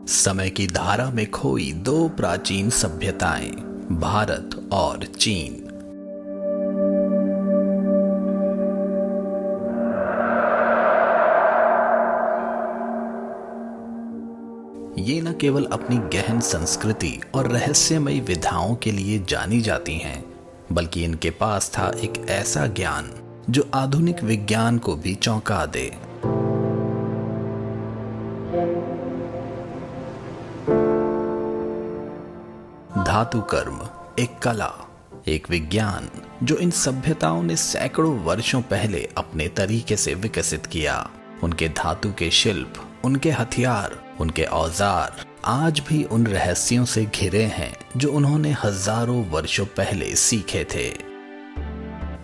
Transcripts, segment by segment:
समय की धारा में खोई दो प्राचीन सभ्यताएं, भारत और चीन। ये न केवल अपनी गहन संस्कृति और रहस्यमयी विधाओं के लिए जानी जाती हैं, बल्कि इनके पास था एक ऐसा ज्ञान जो आधुनिक विज्ञान को भी चौंका दे। धातु कर्म एक कला, एक विज्ञान जो इन सभ्यताओं ने सैकड़ों वर्षों पहले अपने तरीके से विकसित किया। उनके धातु के शिल्प, उनके हथियार, उनके औजार आज भी उन रहस्यों से घिरे हैं जो उन्होंने हजारों वर्षों पहले सीखे थे।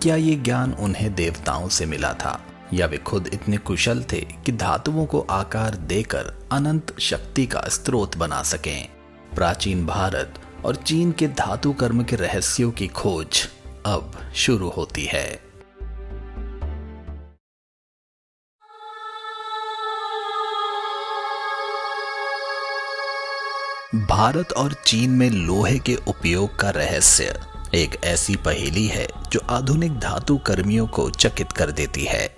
क्या ये ज्ञान उन्हें देवताओं से मिला था, या वे खुद इतने कुशल थे कि धातुओं को आकार देकर अनंत शक्ति का स्रोत बना सकें? प्राचीन भारत और चीन के धातु कर्म के रहस्यों की खोज अब शुरू होती है। भारत और चीन में लोहे के उपयोग का रहस्य एक ऐसी पहेली है जो आधुनिक धातु कर्मियों को चकित कर देती है।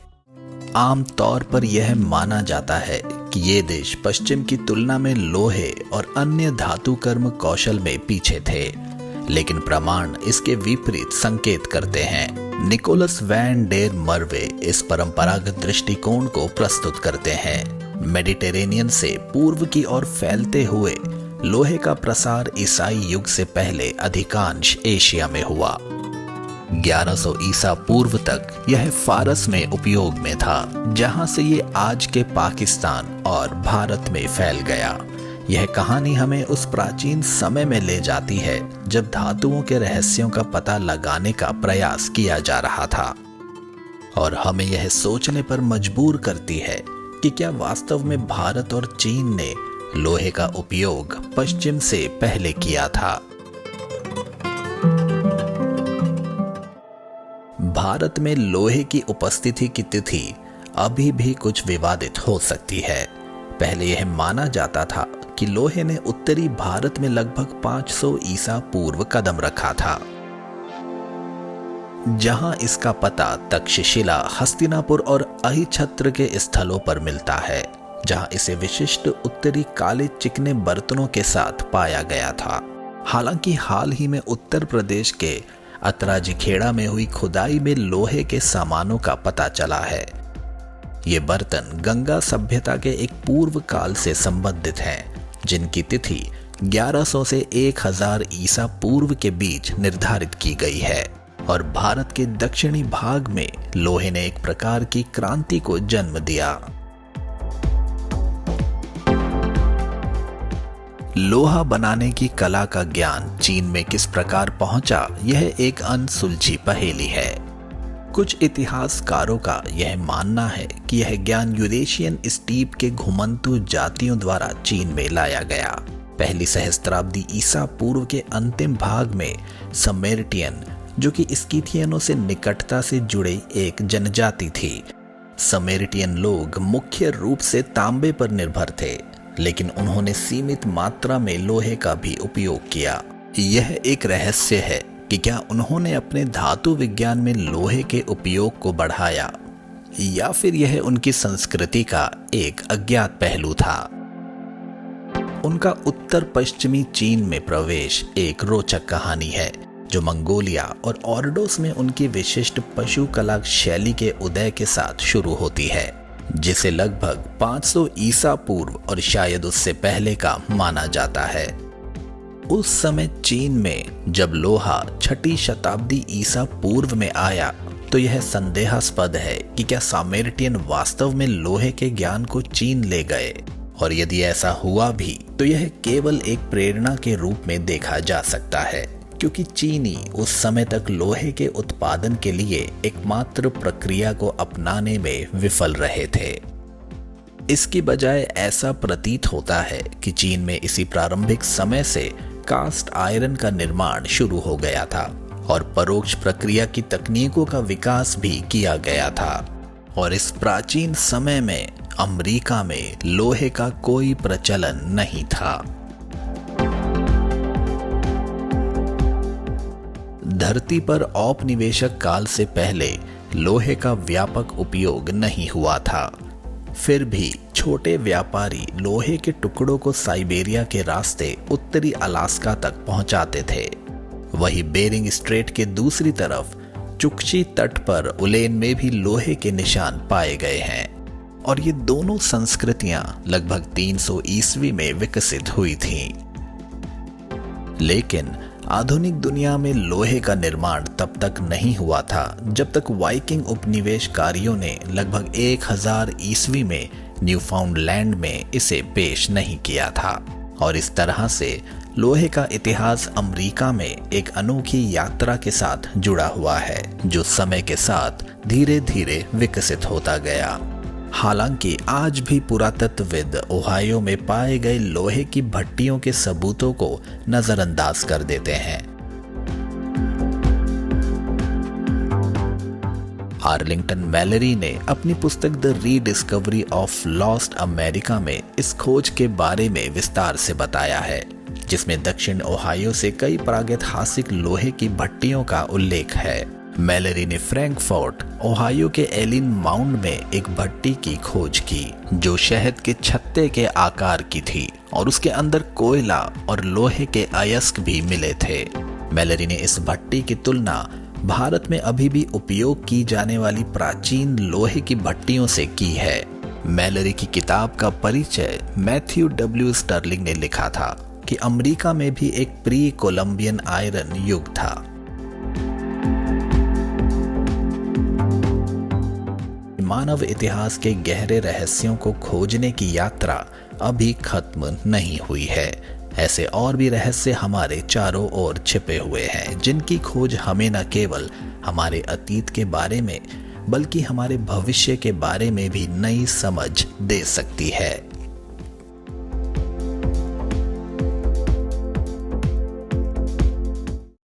आम तौर पर यह माना जाता है कि ये देश पश्चिम की तुलना में लोहे और अन्य धातु कर्म कौशल में पीछे थे, लेकिन प्रमाण इसके विपरीत संकेत करते हैं। निकोलस वैन डेर मर्वे इस परंपरागत दृष्टिकोण को प्रस्तुत करते हैं। मेडिटेरेनियन से पूर्व की ओर फैलते हुए लोहे का प्रसार ईसाई युग से पहले अधिकांश एशिया में हुआ। 1100 ईसा पूर्व तक यह फारस में उपयोग में था, जहां से ये आज के पाकिस्तान और भारत में फैल गया। यह कहानी हमें उस प्राचीन समय में ले जाती है जब धातुओं के रहस्यों का पता लगाने का प्रयास किया जा रहा था, और हमें यह सोचने पर मजबूर करती है कि क्या वास्तव में भारत और चीन ने लोहे का उपयोग पश्चिम से पहले किया था। भारत में लोहे की उपस्थिति की तिथि अभी भी कुछ विवादित हो सकती है। पहले यह माना जाता था कि लोहे ने उत्तरी भारत में लगभग 500 ईसा पूर्व कदम रखा था, जहां इसका पता तक्षशिला, हस्तिनापुर और अहिछत्र के स्थलों पर मिलता है, जहां इसे विशिष्ट उत्तरी काले चिकने बर्तनों के साथ पाया गया था। हालांकि हाल ही में उत्तर प्रदेश के अतराजीखेड़ा में हुई खुदाई में लोहे के सामानों का पता चला है। ये बर्तन गंगा सभ्यता के एक पूर्व काल से संबंधित हैं, जिनकी तिथि 1100 से 1000 ईसा पूर्व के बीच निर्धारित की गई है। और भारत के दक्षिणी भाग में लोहे ने एक प्रकार की क्रांति को जन्म दिया। लोहा बनाने की कला का ज्ञान चीन में किस प्रकार पहुंचा, यह एक अनसुलझी पहेली है। कुछ इतिहासकारों का यह मानना है कि यह ज्ञान यूरेशियन स्टीप के घुमंतु जातियों द्वारा चीन में लाया गया। पहली सहस्त्राब्दी ईसा पूर्व के अंतिम भाग में समेर्टियन, जो कि स्किथियनों से निकटता से जुड़े एक जनजाति थी। समेर्टियन लोग मुख्य रूप से तांबे पर निर्भर थे, लेकिन उन्होंने सीमित मात्रा में लोहे का भी उपयोग किया। यह एक रहस्य है कि क्या उन्होंने अपने धातु विज्ञान में लोहे के उपयोग को बढ़ाया, या फिर यह उनकी संस्कृति का एक अज्ञात पहलू था। उनका उत्तर पश्चिमी चीन में प्रवेश एक रोचक कहानी है, जो मंगोलिया और ऑर्डोस में उनकी विशिष्ट पशु कला शैली के उदय के साथ शुरू होती है, जिसे लगभग 500 ईसा पूर्व और शायद उससे पहले का माना जाता है। उस समय चीन में जब लोहा 6ठी शताब्दी ईसा पूर्व में आया, तो यह संदेहास्पद है कि क्या सामेर्टियन वास्तव में लोहे के ज्ञान को चीन ले गए, और यदि ऐसा हुआ भी तो यह केवल एक प्रेरणा के रूप में देखा जा सकता है, क्योंकि चीनी उस समय तक लोहे के उत्पादन के लिए एकमात्र प्रक्रिया को अपनाने में विफल रहे थे। इसकी बजाय ऐसा प्रतीत होता है कि चीन में इसी प्रारंभिक समय से कास्ट आयरन का निर्माण शुरू हो गया था, और परोक्ष प्रक्रिया की तकनीकों का विकास भी किया गया था। और इस प्राचीन समय में अमेरिका में लोहे का कोई प्रचलन नहीं था। धरती पर औपनिवेशिक काल से पहले लोहे का व्यापक उपयोग नहीं हुआ था। फिर भी छोटे व्यापारी लोहे के टुकड़ों को साइबेरिया के रास्ते उत्तरी अलास्का तक पहुंचाते थे। वही बेरिंग स्ट्रेट के दूसरी तरफ चुक्ची तट पर उलेन में भी लोहे के निशान पाए गए हैं और ये दोनों संस्कृतियां लगभग 300 ईस्वी में विकसित हुई थीं। लेकिन आधुनिक दुनिया में लोहे का निर्माण तब तक नहीं हुआ था जब तक वाइकिंग उपनिवेशकारियों ने लगभग 1000 ईस्वी में न्यूफाउंडलैंड में इसे पेश नहीं किया था। और इस तरह से लोहे का इतिहास अमेरिका में एक अनोखी यात्रा के साथ जुड़ा हुआ है जो समय के साथ धीरे धीरे विकसित होता गया। हालांकि आज भी पुरातत्वविद ओहायो में पाए गए लोहे की भट्टियों के सबूतों को नजरअंदाज कर देते हैं। आर्लिंगटन मैलरी ने अपनी पुस्तक the rediscovery of lost America में इस खोज के बारे में विस्तार से बताया है, जिसमें दक्षिण ओहायो से कई प्रागैतिहासिक लोहे की भट्टियों का उल्लेख है। मैलरी ने फ्रैंकफर्ट, ओहायो के एलिन माउंड में एक भट्टी की खोज की जो शहद के छत्ते के आकार की थी और उसके अंदर कोयला और लोहे के अयस्क भी मिले थे। मैलरी ने इस भट्टी की तुलना भारत में अभी भी उपयोग की जाने वाली प्राचीन लोहे की भट्टियों से की है। मैलरी की किताब का परिचय मैथ्यू डब्ल्यू स्टर्लिंग ने लिखा था कि अमेरिका में भी एक प्री कोलंबियन आयरन युग था। मानव इतिहास के गहरे रहस्यों को खोजने की यात्रा अभी खत्म नहीं हुई है। ऐसे और भी रहस्य हमारे चारों ओर छिपे हुए हैं जिनकी खोज हमें न केवल हमारे अतीत के बारे में बल्कि हमारे भविष्य के बारे में भी नई समझ दे सकती है।